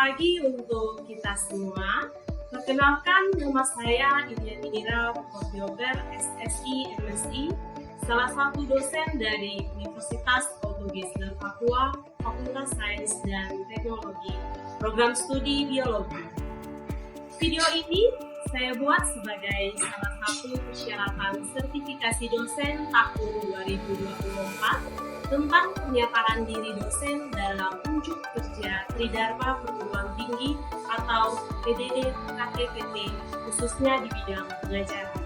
pagi untuk kita semua. Perkenalkan, nama saya Idian Indira Pokotiober, SSI, MSI, salah satu dosen dari Universitas Portugis dan Papua, Fakultas Sains dan Teknologi, Program Studi Biologi. Video ini saya buat sebagai salah satu persyaratan sertifikasi dosen tahun 2024 tentang penyataran diri dosen dalam unjuk kerja Tridharma Perguruan Tinggi atau PDD KTPT, khususnya di bidang pengajaran.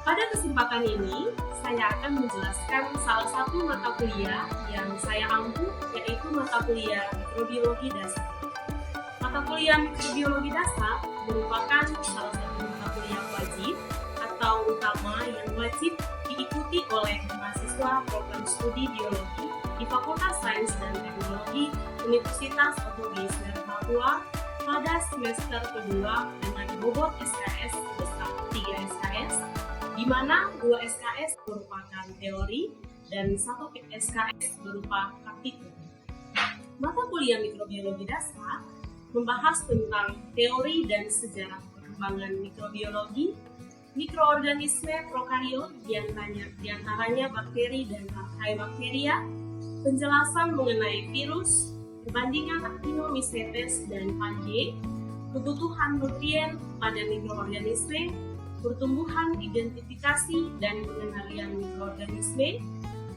Pada kesempatan ini, saya akan menjelaskan salah satu mata kuliah yang saya ampu, yaitu mata kuliah Mikrobiologi Dasar. Mata kuliah Mikrobiologi Dasar merupakan salah satu mata kuliah wajib atau utama yang wajib diikuti oleh mahasiswa program studi biologi di Fakultas Sains dan Teknologi Universitas Portugis dan Papua pada semester kedua dengan bobot SKS sebesar 3 SKS, di mana 2 SKS merupakan teori dan 1 SKS berupa praktikum. Mata kuliah Mikrobiologi Dasar membahas tentang teori dan sejarah perkembangan mikrobiologi, mikroorganisme prokariot, diantaranya bakteri dan archaebacteria, penjelasan mengenai virus, perbandingan actinomycetes dan fungi, kebutuhan nutrien pada mikroorganisme, pertumbuhan, identifikasi dan pengenalian mikroorganisme,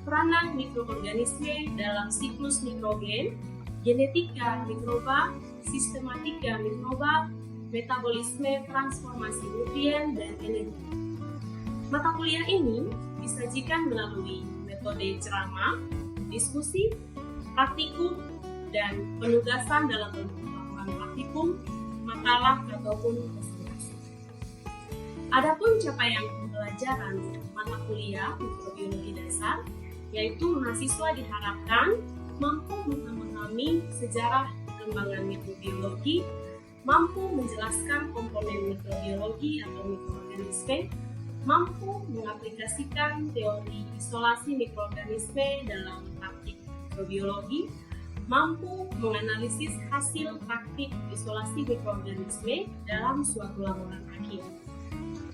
peranan mikroorganisme dalam siklus mikrogen, genetika mikroba, sistematika mikroba, metabolisme, transformasi nutrien, dan energi. Mata kuliah ini disajikan melalui metode ceramah, diskusi, praktikum, dan penugasan dalam bentuk laporan praktikum, makalah, ataupun presentasi. Adapun capaian pembelajaran mata kuliah Mikrobiologi Dasar, yaitu mahasiswa diharapkan mampu memahami sejarah perkembangan mikrobiologi, mampu menjelaskan komponen mikrobiologi atau mikroorganisme, mampu mengaplikasikan teori isolasi mikroorganisme dalam praktik mikrobiologi, mampu menganalisis hasil praktik isolasi mikroorganisme dalam suatu laporan akhir.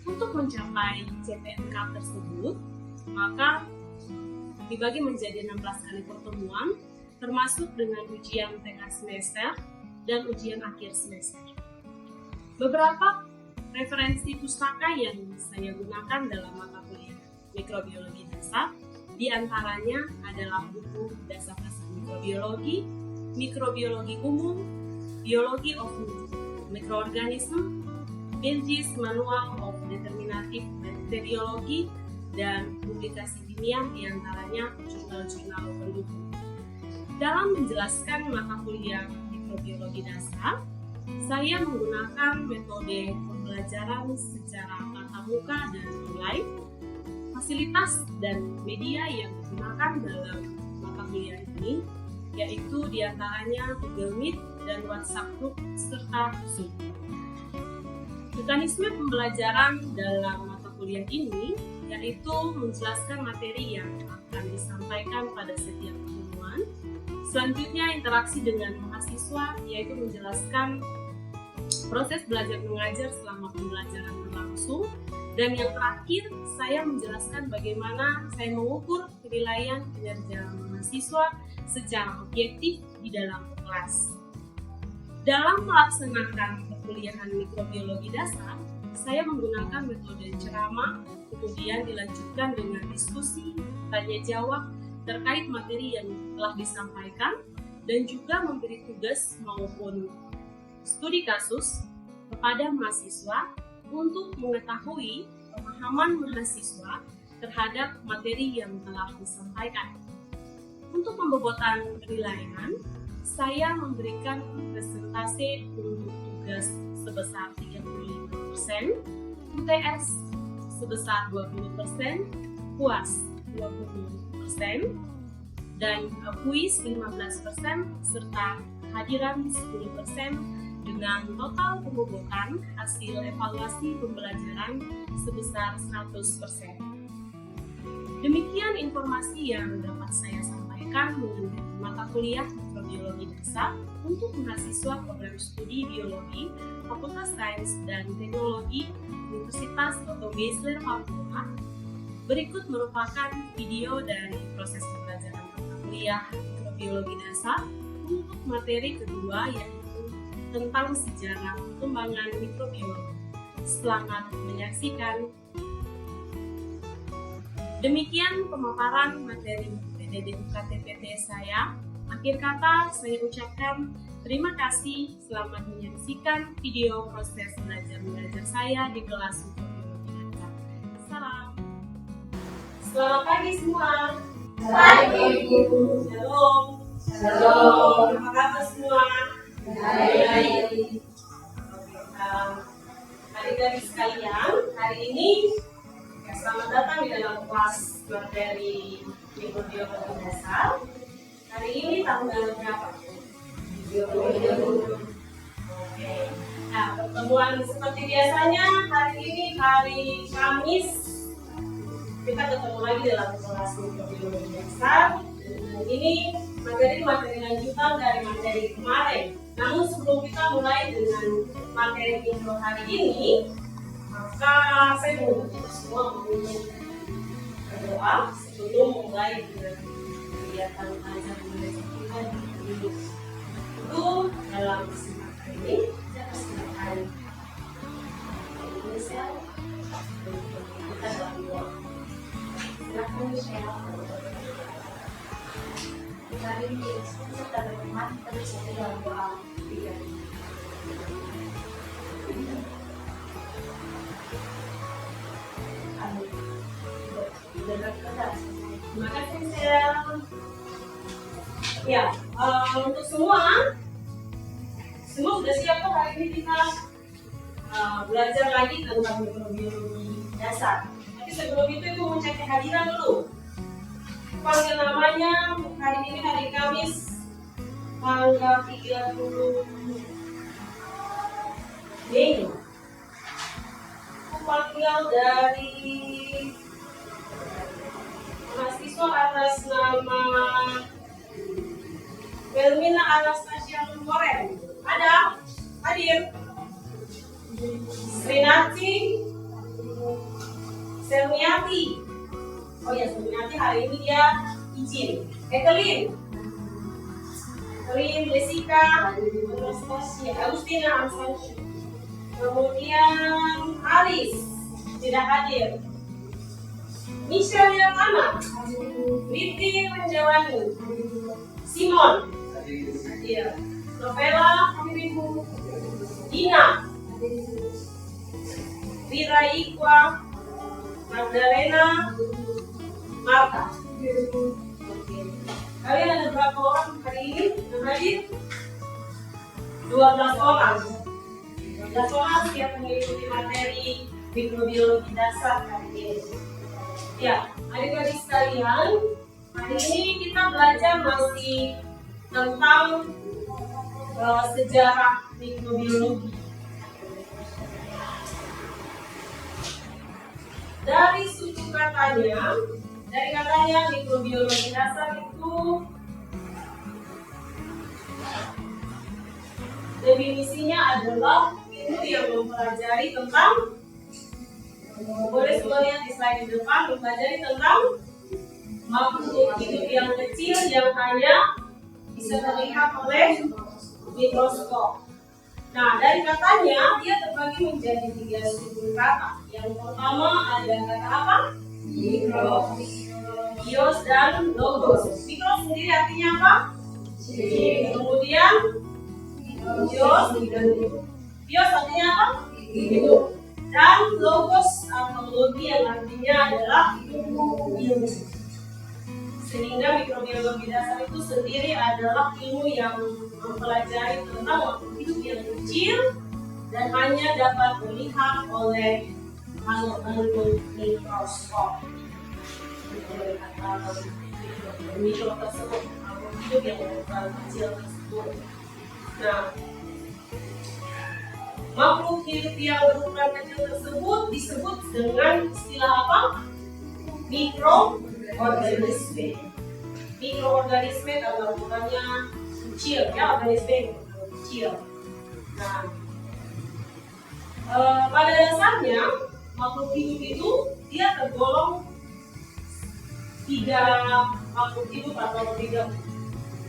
Untuk mencapai CPNK tersebut, maka dibagi menjadi 16 kali pertemuan, termasuk dengan ujian tengah semester dan ujian akhir semester. Beberapa referensi pustaka yang saya gunakan dalam mata kuliah Mikrobiologi Dasar, diantaranya adalah buku Dasar-Dasar Mikrobiologi, Mikrobiologi Umum, Biology of Microorganism, Benji's Manual of Determinative Bacteriology, dan publikasi ilmiah diantaranya jurnal-jurnal pendukung. Dalam menjelaskan mata kuliah Mikrobiologi Dasar, saya menggunakan metode pembelajaran secara tatap muka dan online. Fasilitas dan media yang digunakan dalam mata kuliah ini yaitu diantaranya Google Meet dan WhatsApp Group serta Zoom. Mekanisme pembelajaran dalam mata kuliah ini yaitu menjelaskan materi yang akan disampaikan pada setiap pertemuan. Selanjutnya interaksi dengan mahasiswa, yaitu menjelaskan proses belajar mengajar selama pembelajaran berlangsung. Dan yang terakhir, saya menjelaskan bagaimana saya mengukur penilaian kinerja mahasiswa secara objektif di dalam kelas. Dalam melaksanakan perkuliahan Mikrobiologi Dasar, saya menggunakan metode ceramah, kemudian dilanjutkan dengan diskusi, tanya jawab, terkait materi yang telah disampaikan, dan juga memberi tugas maupun studi kasus kepada mahasiswa untuk mengetahui pemahaman mahasiswa terhadap materi yang telah disampaikan. Untuk pembobotan penilaian, saya memberikan presentasi untuk tugas sebesar 35%, UTS sebesar 20%, puas 20%, dan kuis 15%, serta kehadiran 10% dengan total pembobotan hasil evaluasi pembelajaran sebesar 100%. Demikian informasi yang dapat saya sampaikan. merupakan mata kuliah mikrobiologi dasar untuk mahasiswa program studi biologi Fakultas Sains dan Teknologi Universitas Otto Geisler Papua. Berikut merupakan video dari proses pembelajaran mata kuliah mikrobiologi dasar untuk materi kedua, yaitu tentang sejarah perkembangan mikrobiologi. Selamat menyaksikan. Demikian pemaparan materi PDD UKT-PT saya. Akhir kata, saya ucapkan terima kasih. Selamat menyaksikan video proses belajar-mengajar saya di kelas mikrobiologi dasar. Salam. Selamat pagi semua. Pagi, Ibu. Shalom. Shalom. Apa kabar semua? Baik. Adik-adik sekalian, hari ini selamat datang di dalam kelas materi mikrobiologi dasar. Hari ini tanggal berapa? 20. Oke. Nah, pertemuan seperti biasanya hari ini hari Kamis kita ketemu lagi dalam kelas mikrobiologi dasar. Dan ini materi lanjutan dari materi kemarin. Namun sebelum kita mulai dengan materi info hari ini, maka saya mau kita semua berdoa sebelum mulai dengan kegiatan belajar mengajar kita di itu dalam kesempatan ini. Saya persilakan Indonesia kita dalam doa. Silakan share. Hari ini kita berteman terus dalam doa. Terima kasih Sel. Ya, untuk semua sudah siap kok hari ini kita belajar lagi tentang mikrobiologi dasar. Tapi sebelum itu Ibu mau cek kehadiran dulu. Panggil namanya hari ini hari Kamis tanggal 30 Mei. Panggil dari mahasiswa atas nama Belmina Anastasia Moren. Ada? Hadir? Srinati Selmiati. Oh ya, Selmiati hari ini dia izin. Evelyn Jessica Anastasia Agustina Amsansi. Kemudian Aris tidak hadir. Michelle Yamana, Liti Menjawani, Simon, hadir. Novela, Dina, Vira Ikwa, Magdalena, Marta. Kalian ada berapa orang hari ini yang hadir? 12 orang. 12 orang siap mengikuti materi mikrobiologi dasar hari ini. Ya, adik-adik sekalian, hari ini kita belajar masih tentang sejarah mikrobiologi. Dari suku katanya, mikrobiologi dasar itu definisinya adalah ilmu yang mempelajari tentang, boleh semua lihat di slide di depan, mempelajari tentang makhluk hidup yang kecil yang hanya bisa terlihat oleh mikroskop. Nah, dari katanya dia terbagi menjadi 3 suku kata. Yang pertama ada kata apa? Mikro, bios dan logos. Mikro sendiri artinya apa? Kemudian bios artinya apa? Hidup. Dan logos atau logi yang artinya adalah ilmu. Sehingga mikrobiologi dasar itu sendiri adalah ilmu yang mempelajari tentang makhluk hidup yang kecil dan hanya dapat dilihat oleh makhluk mikroskop. Mikro tersebut, makhluk hidup yang berukuran kecil tersebut. Nah, makhluk hidup yang berukuran kecil tersebut disebut dengan istilah apa? Mikroorganisme. mikroorganisme dalam ukurannya kecil, ya, organisme yang kecil. Nah, pada dasarnya makhluk hidup itu dia tergolong 3 makhluk hidup atau 3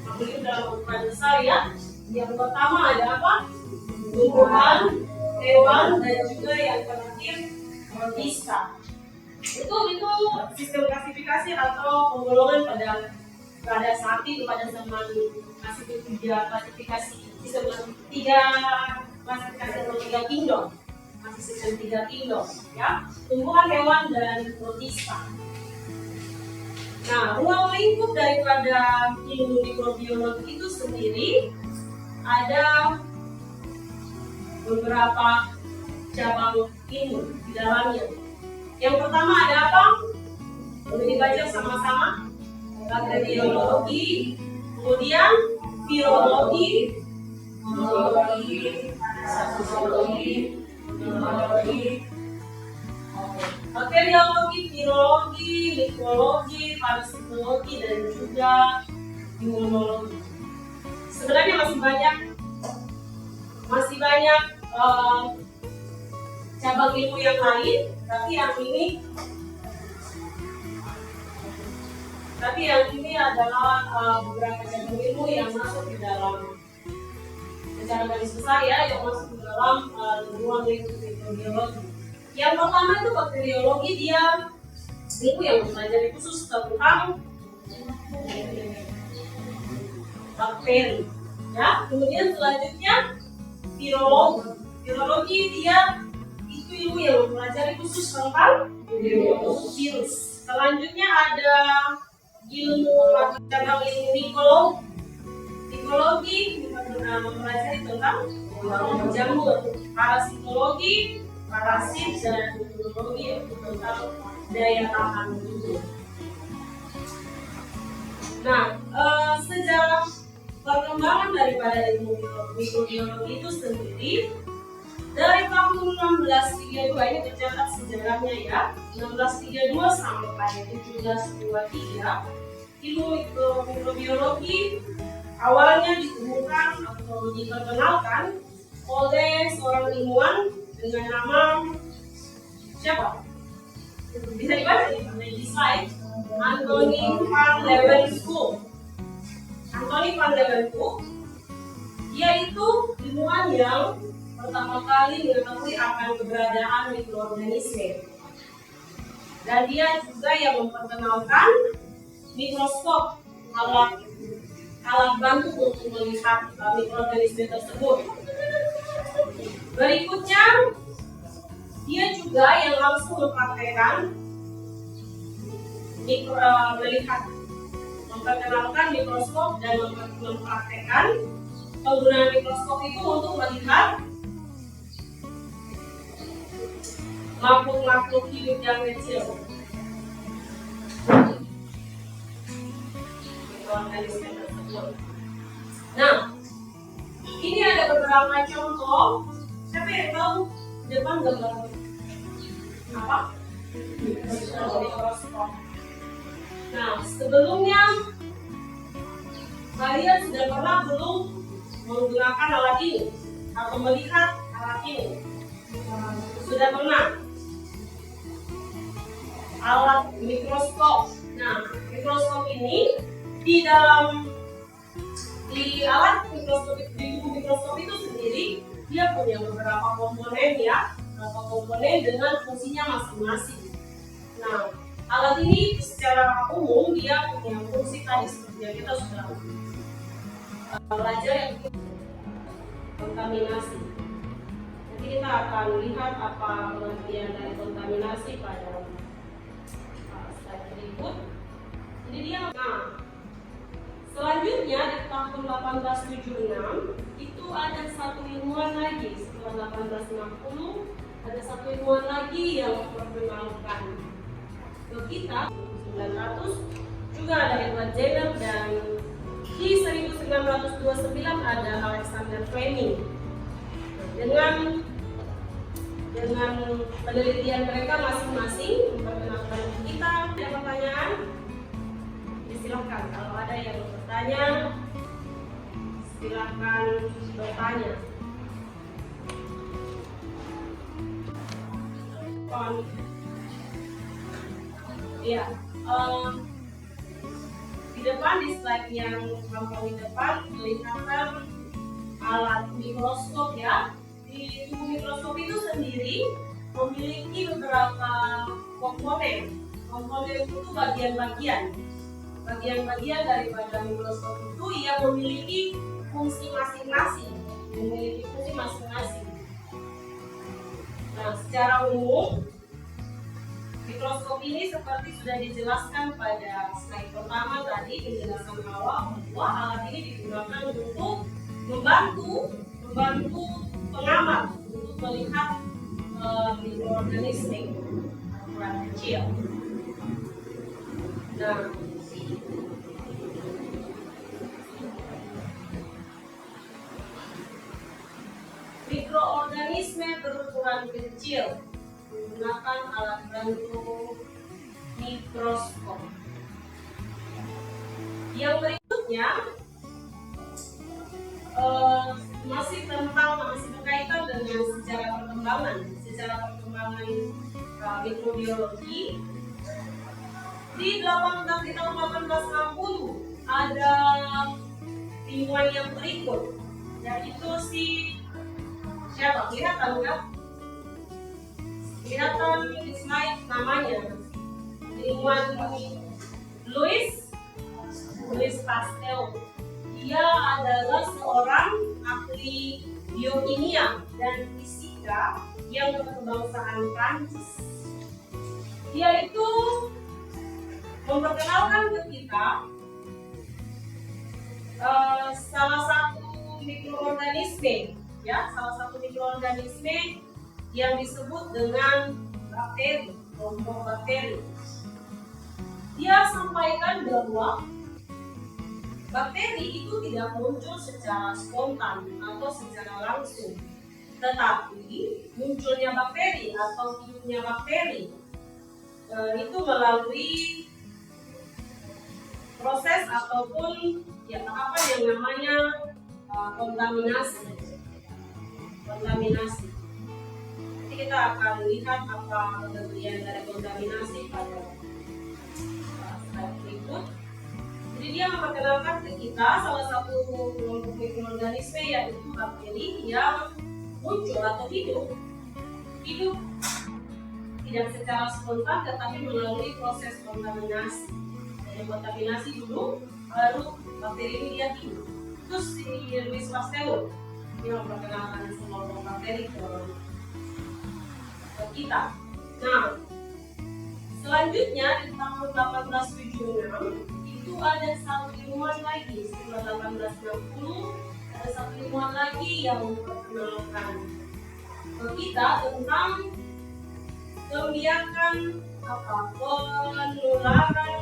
makhluk hidup dalam ukuran besar, ya. Yang pertama ada apa? Tumbuhan, hewan, dan juga yang terakhir protista. Itu sistem klasifikasi atau penggolongan pada saat itu, pada zaman masih 3 klasifikasi, sistem 3 klasifikasi atau 3 kingdom, masih sistem 3 kingdom, ya, tumbuhan, hewan, dan protista. Nah, ruang lingkup daripada ilmu mikrobiologi itu sendiri ada beberapa cabang ilmu di dalamnya. Yang pertama ada apa? Boleh dibaca sama-sama. Bakteriologi, kemudian virologi, zoologi, biologi, bakteriologi, virologi, mikologi, parasitologi, dan juga imunologi. Sebenarnya masih banyak cabang ilmu yang lain, tapi yang ini adalah beberapa cabang ilmu yang masuk di dalam, secara garis besar, ya, yang masuk di dalam ruang lingkup mikrobiologi. Yang pertama itu bakteriologi, dia ilmu yang mempelajari khusus tentang bakteri, ya. Kemudian selanjutnya virologi. Virologi dia itu ilmu yang mempelajari khusus tentang virus. Selanjutnya ada cabang ilmu mikologi. Mikologi mempelajari tentang jamur. Parasitologi, parasit, dan imunologi itu tentang daya tahan tubuh. Nah, sejarah perkembangan daripada ilmu mikrobiologi itu sendiri dari tahun 1632, ini tercatat sejarahnya, ya, 1632 sampai 1723, ilmu mikrobiologi awalnya ditemukan atau diperkenalkan oleh seorang ilmuwan dengan nama siapa? Bisa dibaca di slide. Anthony van Leeuwenhoek. Anthony van Leeuwenhoek, dia itu ilmuwan yang pertama kali mengetahui akan keberadaan mikroorganisme, dan dia juga yang memperkenalkan mikroskop, alat bantu untuk melihat mikroorganisme tersebut. Berikutnya, dia juga yang langsung mempraktekkan memperkenalkan mikroskop dan mempraktekkan penggunaan mikroskop itu untuk melihat makhluk-makhluk hidup yang kecil. Mikroorganisme tersebut. Nah, ini ada beberapa contoh. Siapa yang tahu depan gambar apa? Mikroskop. Nah, sebelumnya kalian sudah pernah belum menggunakan alat ini atau melihat alat ini? Sudah pernah? Alat mikroskop. Nah, mikroskop ini di alat mikroskop, di tubuh mikroskop itu sendiri dia punya beberapa komponen, ya, beberapa komponen dengan fungsinya masing-masing. Nah, alat ini secara umum dia punya fungsi tadi seperti yang kita sudah belajar, yaitu kontaminasi. Nanti kita akan lihat apa pengertian dari kontaminasi pada slide berikut. Jadi dia, selanjutnya di tahun 1876 itu ada satu ilmuwan lagi. Setelah 1860 ada satu ilmuwan lagi yang memperkenalkan ke kita. 1900 juga ada Edward Jenner, dan di 1929 ada Alexander Fleming. Dengan penelitian mereka masing-masing memperkenalkan kita. Ada pertanyaan? Bisa silakan kalau ada yang bertanya, silakan bertanya. Ya, di depan di slide yang tampak di depan kelihatan alat mikroskop ya. Di tubuh mikroskop itu sendiri memiliki beberapa komponen. Komponen itu bagian-bagian daripada mikroskop itu yang memiliki fungsi masing-masing. Nah, secara umum mikroskop ini seperti sudah dijelaskan pada slide pertama tadi, penjelasan awal bahwa alat ini digunakan untuk membantu pengamat untuk melihat mikroorganisme ukuran kecil. Nah, mikroorganisme berukuran kecil menggunakan alat bantu mikroskop. Yang berikutnya masih berkaitan dengan sejarah perkembangan mikrobiologi. Di tahun 1860 ada ilmuwan yang berikut, yaitu siapa? Kelihatan nggak? Kelihatan di slide namanya. Ilmuwan Louis Pasteur. Dia adalah seorang ahli biokimia dan fisika yang berkebangsaan Prancis. Dia itu memperkenalkan ke kita salah satu mikroorganisme yang disebut dengan bakteri, kelompok bakteri. Dia sampaikan bahwa bakteri itu tidak muncul secara spontan atau secara langsung, tetapi munculnya bakteri atau hidupnya bakteri itu melalui proses ataupun tahapan yang namanya kontaminasi. Nanti kita akan lihat apa pengertian dari kontaminasi pada slide berikut. Jadi dia memperkenalkan ke kita salah satu kelompok mikroorganisme, yaitu bakteri yang muncul atau hidup tidak secara spontan tetapi melalui proses kontaminasi. Jadi kontaminasi dulu, baru bakteri ini dia hidup. Terus si Louis Pasteur dia memperkenalkan kelompok bakteri ke kita. Nah, selanjutnya di tahun 1876 itu ada satu ilmuwan lagi. Setelah 1860 ada satu ilmuwan lagi yang memperkenalkan ke kita tentang kebiakan penularan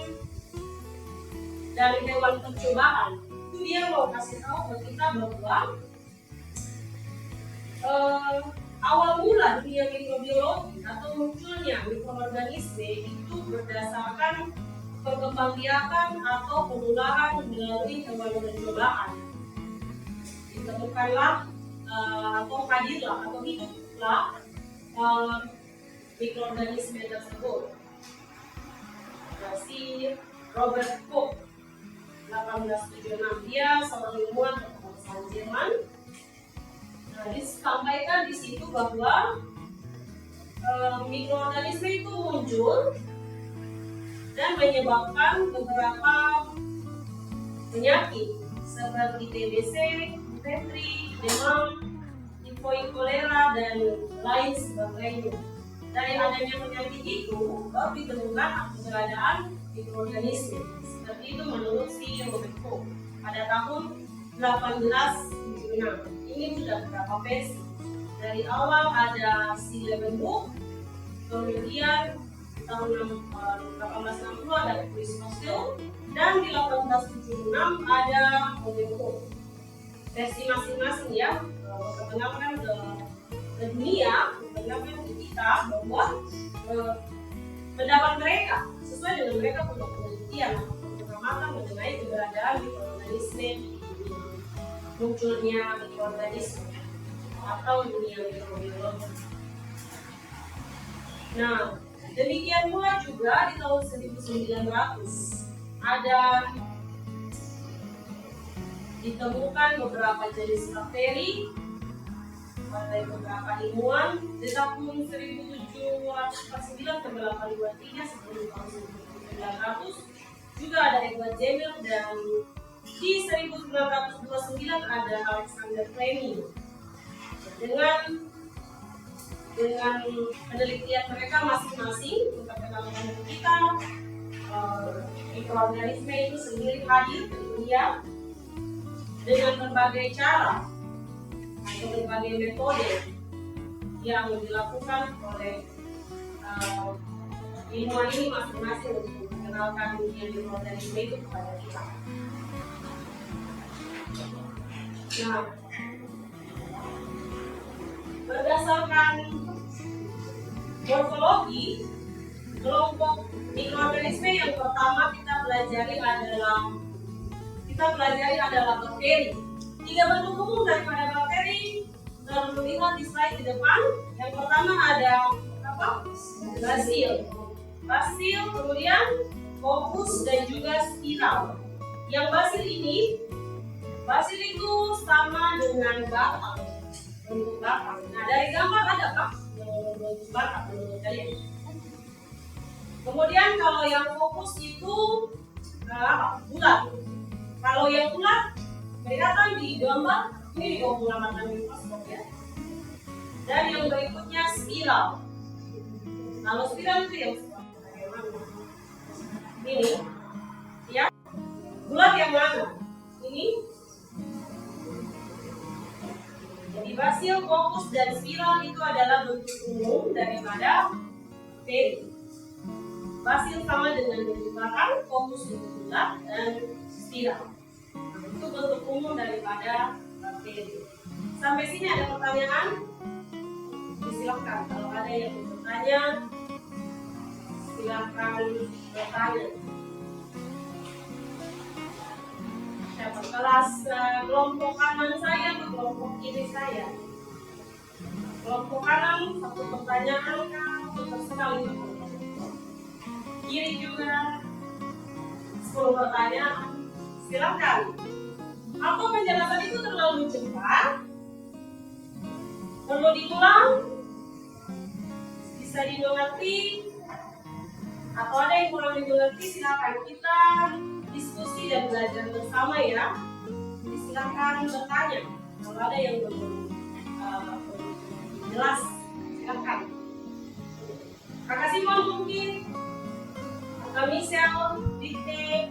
dari hewan percobaan. Itu dia mau kasih tahu ke kita bahwa awal mula dunia mikrobiologi atau munculnya mikroorganisme itu berdasarkan perkembangbiakan atau penularan melalui hewan percobaan. Ditemukanlah atau hadirlah atau hiduplah mikroorganisme tersebut. Si Robert Koch 1876, dia seorang ilmuwan berkebangsaan Jerman. Nah, disampaikan di situ bahwa mikroorganisme itu muncul dan menyebabkan beberapa penyakit seperti TBC, difteria, demam, tifoid, kolera, dan lain sebagainya. Dari adanya penyakit itu baru ditemukan keberadaan mikroorganisme. Seperti itu menurut si Robert Koch pada tahun 1876. Ini sudah beberapa versi. Dari awal ada si Leeuwenhoek, kemudian tahun 1860 ada Louis Pasteur, dan di 1876 ada Robert Koch. Versi masing-masing ya, memperkenalkan ke dunia, memperkenalkan ke kita bahwa pendapat mereka sesuai dengan mereka punya penelitian atau pengamatan pengamatan mengenai keberadaan mikroorganisme, munculnya mikroorganisme atau dunia mikrobiologi. Nah, demikian pula juga di tahun 1900 ada ditemukan beberapa jenis bakteri oleh beberapa ilmuwan di tahun 1749 sampai 1823 sebelum tahun 1900 juga ada Edward Jenner, dan di 1929 ada Alexander Fleming. Dengan penelitian mereka masing-masing memperkenalkan kita mikroorganisme itu sendiri hadir di dunia dengan berbagai cara atau berbagai metode yang dilakukan oleh ilmuwan ini masing-masing untuk mengenalkan dunia mikroorganisme itu kepada kita. Nah, berdasarkan morfologi, kelompok mikroorganisme yang pertama kita pelajari adalah bakteri. 3 bentuk umum daripada bakteri terlihat di slide di depan. Yang pertama ada apa? Basil, kemudian Coccus dan juga spiral. Yang basil itu sama dengan batang, bentuk batang. Nah, dari gambar ada Pak bentuk batang menurut kalian? Kemudian kalau yang Coccus itu bulat. Kalau yang bulat kelihatan di gambar ini di bawah menggunakan mikroskop ya. Dan yang berikutnya spiral. Kalau spiral itu yang ini ya. Bulat yang mana? Ini. Jadi basil, Coccus dan spiral itu adalah bentuk umum daripada bakteri. Basil sama dengan bentuk batang, Coccus bentuk bulat, dan spiral itu bentuk umum daripada bakteri. Sampai sini ada pertanyaan? Silakan, kalau ada yang bertanya silakan bertanya. Siapa kelas kelompok kanan saya atau kelompok kiri saya? Kelompok kanan satu pertanyaan atau terserah 5 pertanyaan. Kiri juga 10 pertanyaan. Silakan. Apa penjelasan itu terlalu cepat? Perlu diulang? Bisa dimengerti? Atau ada yang kurang dimengerti? Silakan kita diskusi dan belajar bersama ya. Silakan bertanya. Kalau ada yang belum jelas, silakan. Kakak Simon mungkin, Kakak Michelle, Dikte,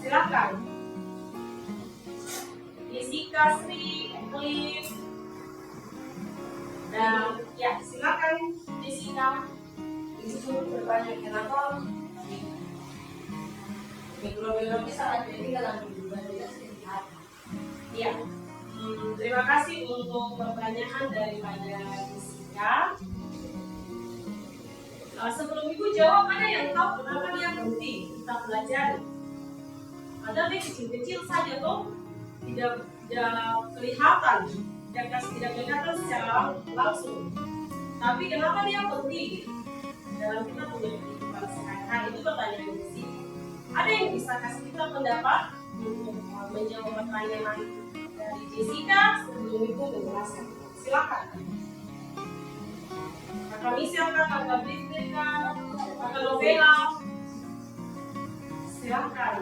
silakan. Jessica, Sri, Cliff, dan ya silakan Jessica. Disuruh bertanya kenapa mikrobiologi sangat jadi dalam kehidupan sehari-hari. Iya. Terima kasih untuk pertanyaan daripada Jessica. Sebelum Ibu jawab, ada yang tahu kenapa dia penting kita pelajari? Padahal dia kecil-kecil saja toh, tidak kelihatan, tidak kelihatan secara langsung. Tapi kenapa dia penting dalam kita punya kehidupan sehari-hari? Itu pertanyaan di sini. Ada yang bisa kasih kita pendapat untuk menjawab pertanyaan dari Jessica sebelum Ibu menjelaskan? Silakan. Kakak Michelle, Kakak Britney, Kakak Novela, silakan.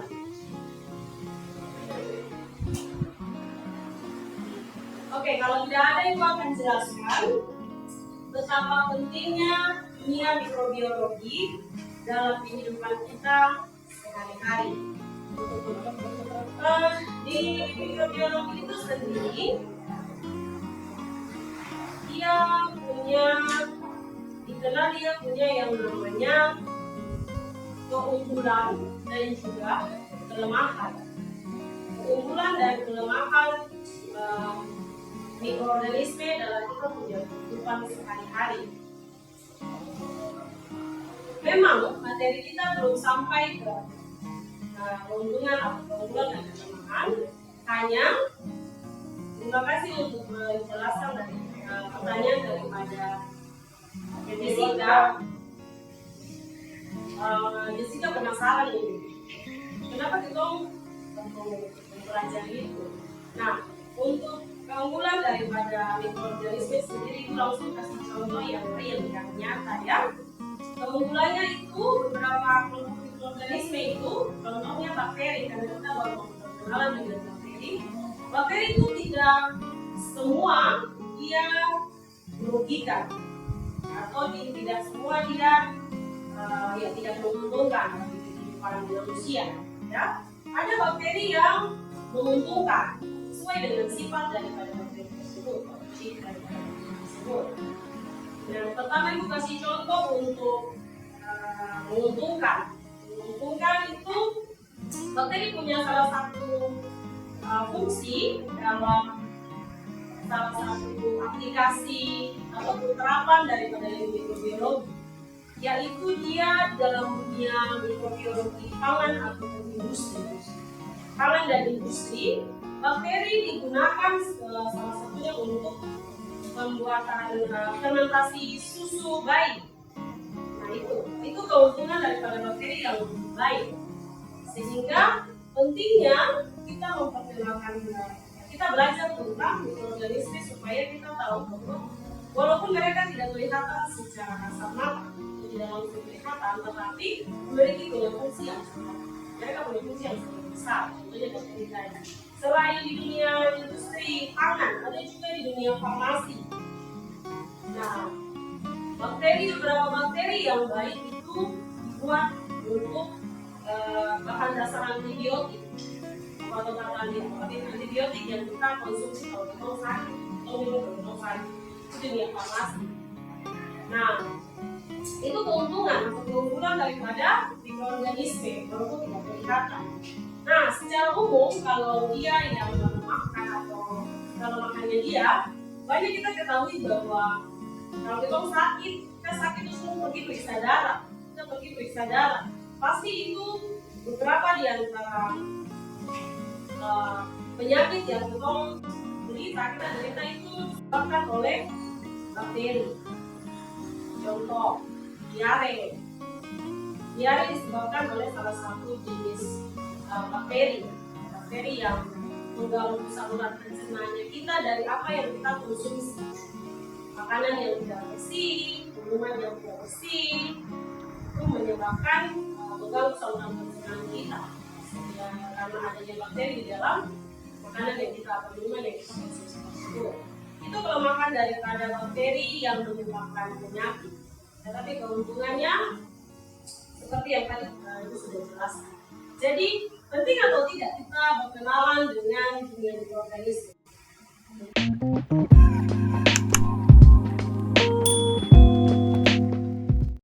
Oke, kalau tidak ada Ibu akan jelaskan betapa pentingnya dunia mikrobiologi dalam kehidupan kita sehari-hari. Di mikrobiologi itu sendiri, dia punya yang namanya keunggulan dan juga kelemahan. Keunggulan dan kelemahan mikroorganisme dalam kita punya kehidupan sehari-hari. Memang materi kita belum sampai ke keuntungan atau keunggulan dan kelemahan. Hanya terima kasih untuk menjelaskan dari pertanyaan daripada Jessica. Jessica penasaran ini, kenapa kita mempelajari itu? Nah, untuk keunggulan daripada mikroorganisme sendiri itu langsung kasih contoh yang real, yang nyata ya. Keunggulannya itu beberapa kelompok mikroorganisme itu, contohnya bakteri, karena kita baru berkenalan dengan bakteri. Bakteri itu tidak semua dia merugikan atau tidak semua dia tidak menguntungkan bagi kehidupan manusia. Ya, ada bakteri yang menguntungkan sesuai dengan sifat daripada bakteri tersebut, ciri daripada bakteri tersebut. Yang pertama ibu kasih contoh untuk menguntungkan. Menguntungkan itu bakteri punya salah satu fungsi dalam salah satu aplikasi atau penerapan daripada mikrobiologi, yaitu dia dalam dunia mikrobiologi pangan atau industri. Pangan dan industri, bakteri digunakan salah satunya untuk pembuatan fermentasi susu bayi. Nah itu keuntungan daripada bakteri yang baik. Sehingga pentingnya kita memperkenalkan, kita belajar tentang mikroorganisme supaya kita tahu bahwa walaupun mereka tidak kelihatan secara kasat mata, tidak langsung kelihatan, tetapi memiliki fungsi yang sangat, mereka punya fungsi yang sangat besar. Contohnya bakteri tadi. Selain di dunia industri pangan, ada juga di dunia farmasi. Nah, beberapa bakteri yang baik itu dibuat untuk bahan dasar antibiotik atau antibiotik yang kita konsumsi kalau kita sakit atau minum kalau kita sakit, itu dunia farmasi. Nah, itu keuntungan atau keunggulan daripada mikroorganisme walaupun tidak kelihatan. Nah, secara umum kalau dia yang makan atau kalau makannya dia, banyak kita ketahui bahwa kalau kita sakit, itu semua pergi periksa darah. Kita pergi periksa darah. Pasti itu beberapa di antara penyakit yang kita derita itu disebabkan oleh bakteri. Contoh, diare. Diare disebabkan oleh salah satu jenis bakteri yang mengganggu saluran pencernaan kita dari apa yang kita konsumsi. Makanan yang tidak bersih, minuman yang tidak bersih, itu menyebabkan mengganggu saluran pencernaan kita. Karena adanya bakteri di dalam makanan yang kita atau minuman yang kita konsumsi tersebut. Itu kelemahan daripada bakteri yang menyebabkan penyakit. Tetapi keuntungannya seperti yang tadi itu sudah jelaskan. Jadi penting atau tidak kita berkenalan dengan dunia mikroorganisme.